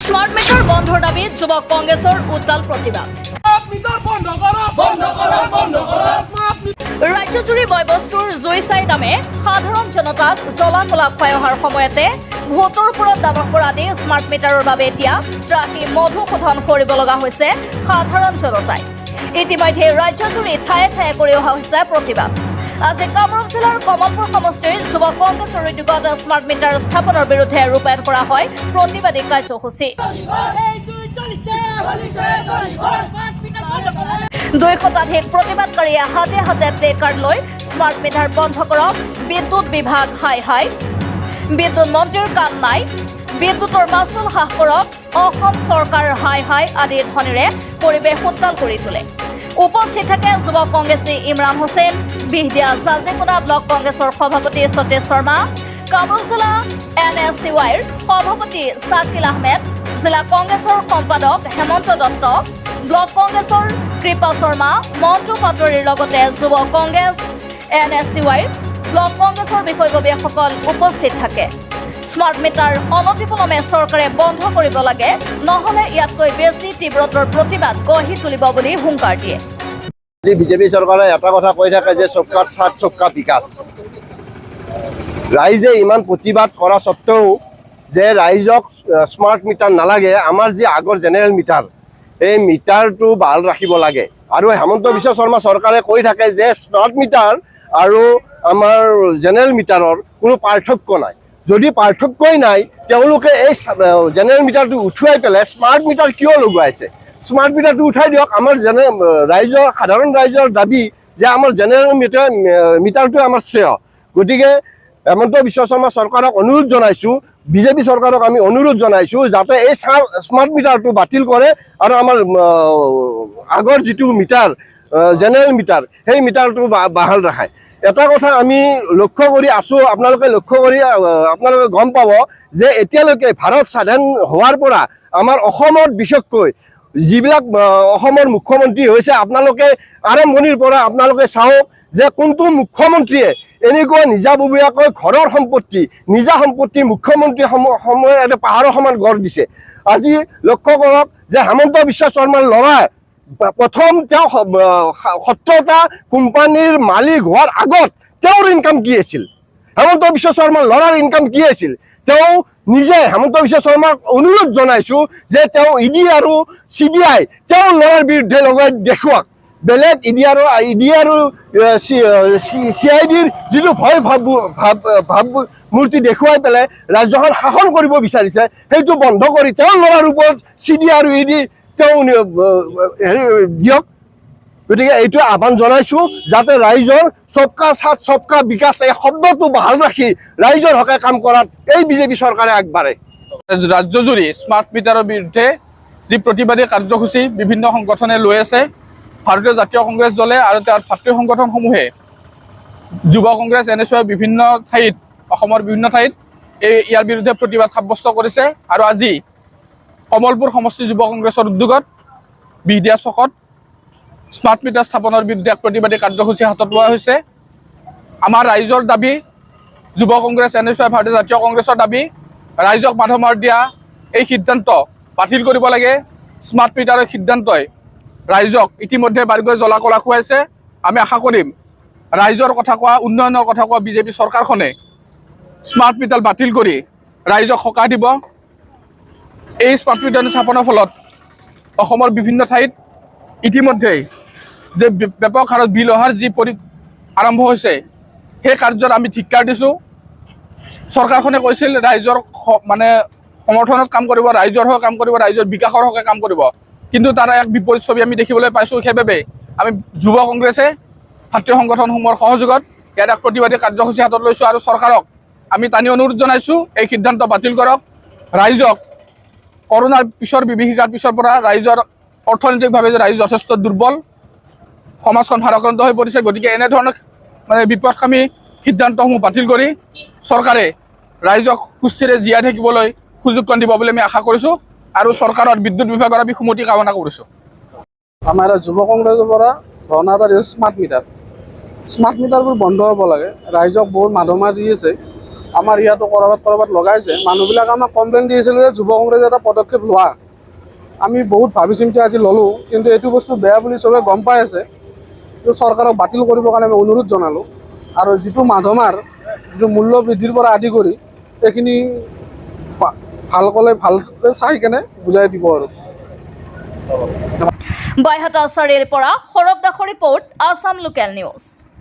Smart meter বন্ধৰ দাবীত যুৱক কংগ্ৰেছৰ উত্তাল প্ৰতিবাদ। ৰাজ্যজুৰি বয়বস্তুৰ জুই চাই নামে সাধাৰণ জনতাক জ্বলা কলা খুৱাই অহাৰ সময়তে ভোটৰ ওপৰত দাবক কৰা দি স্মাৰ্ট মিটাৰৰ বাবে এতিয়া ত্ৰাহি মধুশোধন কৰিব লগা হৈছে সাধাৰণ জনতাই। ইতিমধ্যে ৰাজ্যজুৰি ঠায়ে ঠায়ে কৰি অহা হৈছে প্ৰতিবাদ। আজি কামৰূপ জিলাৰ কমলপুৰ সমষ্টিৰ যুৱ কংগ্ৰেছৰ উদ্যোগত স্মাৰ্ট মিটাৰ স্থাপনৰ বিৰুদ্ধে ৰূপায়ণ কৰা হয় প্ৰতিবাদী কাৰ্যসূচী। 200 প্ৰতিবাদকাৰীয়ে হাতে হাতে প্লে কাৰ্ড লৈ স্মাৰ্ট মিটাৰ বন্ধ কৰক, বিদ্যুৎ বিভাগ হাই হাই, বিদ্যুৎ মন্ত্ৰীৰ কাম নাই, বিদ্যুতৰ মাচুল হ্ৰাস কৰক, অসম চৰকাৰ হাই হাই আদি ধ্বনিৰে পৰিৱেশ উত্তাল কৰি তোলে। উপস্থিত থাকে যুৱ কংগ্ৰেছী ইমৰান হুছেইন, বিহদিয়া জাজিকোনা ব্লক কংগ্ৰেছৰ সভাপতি সতীশ শৰ্মা, কামৰূপ জিলা NSCYৰ সভাপতি শাকিল আহমেদ, জিলা কংগ্ৰেছৰ সম্পাদক হেমন্ত দত্ত, ব্লক কংগ্ৰেছৰ কৃপা শৰ্মা, মন্টু পাটোৱাৰীৰ লগতে যুৱ কংগ্ৰেছ NSCYৰ ব্লক কংগ্ৰেছৰ বিষয়ববীয়াসকল উপস্থিত থাকে। স্মাৰ্ট মিটাৰ অনতিপলমে চৰকাৰে বন্ধ কৰিব লাগে, নহ'লে ইয়াতকৈ বেছি তীব্ৰতৰ প্ৰতিবাদ গঢ়ি তুলিব বুলি হুংকাৰ দিয়ে। বিজেপি চৰকাৰে এটা কথা কৈ থাকে যে সবকা সাথ সবকা বিকাশ। ৰাইজে ইমান প্ৰতিবাদ কৰা স্বত্তেও যে ৰাইজক স্মাৰ্ট মিটাৰ নালাগে, আমাৰ যি আগৰ জেনেৰেল মিটাৰ এই মিটাৰটো ভাল ৰাখিব লাগে। আৰু হেমন্ত বিশ্ব শৰ্মা চৰকাৰে কৈ থাকে যে স্মাৰ্ট মিটাৰ আৰু আমাৰ জেনেৰেল মিটাৰৰ কোনো পাৰ্থক্য নাই। যদি পাৰ্থক্যই নাই, তেওঁলোকে এই জেনেৰেল মিটাৰটো উঠুৱাই পেলাই স্মাৰ্ট মিটাৰ কিয় লগোৱাইছে? স্মাৰ্ট মিটাৰটো উঠাই দিয়ক। আমাৰ সাধাৰণ ৰাইজৰ দাবী যে আমাৰ জেনেৰেল মিটাৰটোৱে আমাৰ শ্ৰেয়। গতিকে হেমন্ত বিশ্ব শৰ্মা চৰকাৰক অনুৰোধ জনাইছোঁ, বিজেপি চৰকাৰক আমি অনুৰোধ জনাইছোঁ যাতে এই স্মাৰ্ট মিটাৰটো বাতিল কৰে আৰু আমাৰ আগৰ যিটো মিটাৰ জেনেৰেল মিটাৰ সেই মিটাৰটো বাহাল ৰাখায়। এটা কথা আমি লক্ষ্য কৰি আছোঁ, আপোনালোকে গম পাব যে এতিয়ালৈকে ভাৰত স্বাধীন হোৱাৰ পৰা আমাৰ অসমত বিশেষকৈ যিবিলাক অসমৰ মুখ্যমন্ত্ৰী হৈছে, আপোনালোকে আৰম্ভণিৰ পৰা আপোনালোকে চাওক যে কোনটো মুখ্যমন্ত্ৰীয়ে এনেকুৱা নিজাববীয়াকৈ ঘৰৰ সম্পত্তি, নিজা সম্পত্তি মুখ্যমন্ত্ৰী সময়ে এটা পাহাৰৰ সমান গঢ় দিছে। আজি লক্ষ্য কৰক যে হেমন্ত বিশ্ব শৰ্মাৰ ল'ৰাই প্ৰথম তেওঁ 17টা কোম্পানীৰ মালিক হোৱাৰ আগত তেওঁৰ ইনকাম কি আছিল? হেমন্ত বিশ্ব শৰ্মাৰ ল'ৰাৰ ইনকাম কি আছিল? তেওঁ নিজে হেমন্ত বিশ্ব শৰ্মাক অনুৰোধ জনাইছোঁ যে তেওঁ ED আৰু CBI তেওঁৰ ল'ৰাৰ বিৰুদ্ধে লগাই দেখুৱাওক। বেলেগ ED আৰু CIDৰ যিটো ভয় ভাৱমূৰ্তি দেখুৱাই পেলাই ৰাজ্যখন শাসন কৰিব বিচাৰিছে, সেইটো বন্ধ কৰি তেওঁৰ ল'ৰাৰ ওপৰত CD আৰু ED তেওঁ দিয়ক। গতিকে এইটো আহ্বান জনাইছোঁ যাতে ৰাইজৰ সবকা সাথ সবকা বিকাশ এই শব্দটো বাহাল ৰাখি ৰাইজৰ হকে কাম কৰাত এই বিজেপি চৰকাৰে আগবাঢ়ে। ৰাজ্যজুৰি স্মাৰ্ট মিটাৰৰ বিৰুদ্ধে যি প্ৰতিবাদী কাৰ্যসূচী বিভিন্ন সংগঠনে লৈ আছে, ভাৰতীয় জাতীয় কংগ্ৰেছ দলে আৰু তাৰ ভাতৃ সংগঠনসমূহে যুৱ কংগ্ৰেছ NSCY বিভিন্ন ঠাইত, অসমৰ বিভিন্ন ঠাইত ইয়াৰ বিৰুদ্ধে প্ৰতিবাদ সাব্যস্ত কৰিছে। আৰু আজি কমলপুৰ সমষ্টি যুৱ কংগ্ৰেছৰ উদ্যোগত বিহদিয়া চকত স্মাৰ্ট মিটাৰ স্থাপনৰ বিৰুদ্ধে প্ৰতিবাদী কাৰ্যসূচী হাতত লোৱা হৈছে। আমাৰ ৰাইজৰ দাবী, যুৱ কংগ্ৰেছ NSCY ভাৰতীয় জাতীয় কংগ্ৰেছৰ দাবী, ৰাইজক মাধমাৰ দিয়া এই সিদ্ধান্ত বাতিল কৰিব লাগে। স্মাৰ্ট মিটাৰৰ সিদ্ধান্তই ৰাইজক ইতিমধ্যে বাৰুকৈ জ্বলা কলা খুৱাইছে। আমি আশা কৰিম ৰাইজৰ কথা কোৱা, উন্নয়নৰ কথা কোৱা বিজেপি চৰকাৰখনে স্মাৰ্ট মিটাৰ বাতিল কৰি ৰাইজক সকাহ দিব। এই স্মাৰ্ট মিটাৰ স্থাপনৰ ফলত অসমৰ বিভিন্ন ঠাইত ইতিমধ্যেই যে ব্যাপক হাৰত বিল অহাৰ যি আৰম্ভ হৈছে, সেই কাৰ্যত আমি ধিক্কাৰ দিছোঁ। চৰকাৰখনে কৈছিল ৰাইজৰ সমৰ্থনত কাম কৰিব, ৰাইজৰ হৈ কাম কৰিব, ৰাইজৰ বিকাশৰ হকে কাম কৰিব, কিন্তু তাৰ এক বিপৰীত ছবি আমি দেখিবলৈ পাইছোঁ। সেইবাবে আমি যুৱ কংগ্ৰেছে ভাতৃ সংগঠনসমূহৰ সহযোগত ইয়াত এক প্ৰতিবাদী কাৰ্যসূচী হাতত লৈছোঁ আৰু চৰকাৰক আমি টানি অনুৰোধ জনাইছোঁ এই সিদ্ধান্ত বাতিল কৰক। ৰাইজক কৰোণাৰ পিছৰ বিভীষিকাৰ পিছৰ পৰা ৰাইজৰ অৰ্থনৈতিকভাৱে ৰাইজ যথেষ্ট দুৰ্বল, সমাজখন ভাৰাক্ৰান্ত হৈ পৰিছে। গতিকে এনেধৰণৰ বিপদগামী সিদ্ধান্তসমূহ বাতিল কৰি চৰকাৰে ৰাইজক সুস্থিৰে জীয়াই থাকিবলৈ সুযোগকণ দিব বুলি আমি আশা কৰিছোঁ আৰু চৰকাৰৰ বিদ্যুৎ বিভাগৰ আমি সুমতি কামনা কৰিছোঁ। আমাৰ যুৱ কংগ্ৰেছৰ পৰা ধৰ্ণা এটা দিছোঁ স্মাৰ্ট মিটাৰবোৰ বন্ধ হ'ব লাগে। ৰাইজক বহুত মাধমাৰ দি আছে আমাৰ ইয়াতো ক'ৰবাত লগাইছে। মানুহবিলাক আমাক কমপ্লেইন দি আছিল যে যুৱ কংগ্ৰেছে এটা পদক্ষেপ লোৱা। আমি বহুত ভাবি চিন্তি আজি ল'লোঁ, কিন্তু এইটো বস্তু বেয়া বুলি চবে গম পাই আছে। কিন্তু চৰকাৰক বাতিল কৰিবৰ কাৰণে আমি অনুৰোধ জনালোঁ। আৰু যিটো মাধমাৰ যিটো মূল্য বৃদ্ধিৰ পৰা আদি কৰি এইখিনি ভালকৈ চাই কেনে বুজাই দিব আৰু। বাইহাটা চাৰিআলিৰ পৰা সৌৰভ দাসৰ ৰিপৰ্ট, আছাম লোকেল নিউজ।